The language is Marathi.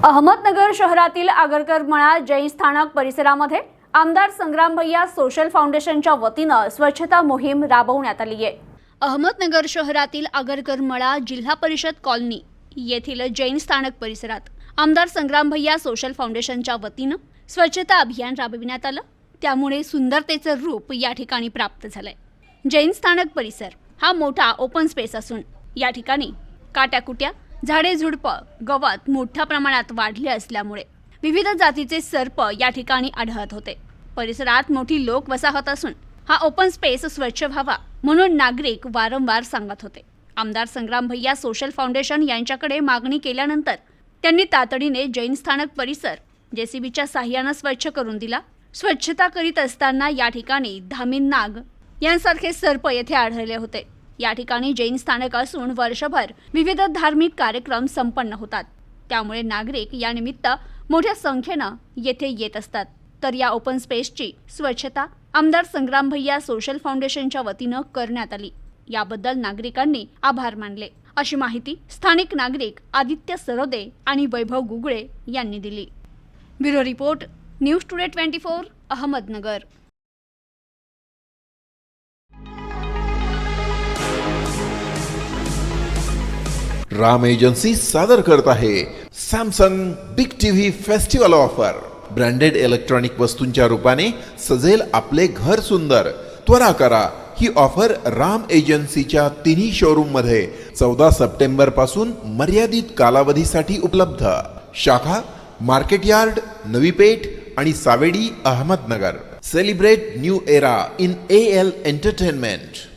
अहमदनगर शहरातील आगरकर मळा जैन स्थानक परिसरामध्ये आमदार संग्राम भैया सोशल फाउंडेशनच्या वतीने स्वच्छता मोहीम राबवण्यात आली आहे। अहमदनगर शहरातील आगरकर मळा जिल्हा परिषद कॉलनी येथील जैन स्थानक परिसरात आमदार संग्राम भैया सोशल फाउंडेशनच्या वतीने स्वच्छता अभियान राबविण्यात आलं। त्यामुळे सुंदरतेचे रूप या ठिकाणी प्राप्त झालंय। जैन स्थानक परिसर हा मोठा ओपन स्पेस असून या ठिकाणी काट्याकुट्या झाडे झुडपं गवत मोठ्या प्रमाणात वाढले असल्यामुळे विविध जातीचे सर्प या ठिकाणी आढळत होते। परिसरात मोठी लोक वसाहत असून हा ओपन स्पेस स्वच्छ व्हावा म्हणून नागरिक वारंवार सांगत होते। आमदार संग्राम भैया सोशल फाउंडेशन यांच्याकडे मागणी केल्यानंतर त्यांनी तातडीने जैन स्थानक परिसर जेसीबीच्या सहाय्याने स्वच्छ करून दिला। स्वच्छता करीत असताना या ठिकाणी धामीन नाग यांसारखे सर्प येथे आढळले होते। या ठिकाणी जैन स्थानक असून वर्षभर विविध धार्मिक कार्यक्रम संपन्न होतात, त्यामुळे नागरिक या निमित्त मोठ्या संख्येने येथे येत असतात। तर या ओपन स्पेसची स्वच्छता आमदार संग्राम भैया सोशल फाउंडेशनच्या वतीने करण्यात आली। याबद्दल नागरिकांनी आभार मानले, अशी माहिती स्थानिक नागरिक आदित्य सरोदे आणि वैभव गुगळे यांनी दिली। Bureau report news today 24 Ahmednagar. Ram agency सादर करत आहे Samsung big TV festival offer. Branded electronic वस्तूंच्या रूपाने सजेल आपले घर सुंदर। त्वरा करा, ही ऑफर राम एजन्सीच्या तिन्ही शोरूम मध्ये 14 सप्टेंबर पासून मर्यादित कालावधीसाठी उपलब्ध। शाखा मार्केट यार्ड, नवी पेठ आणि Savedi Ahmednagar. Celebrate new era in AL entertainment.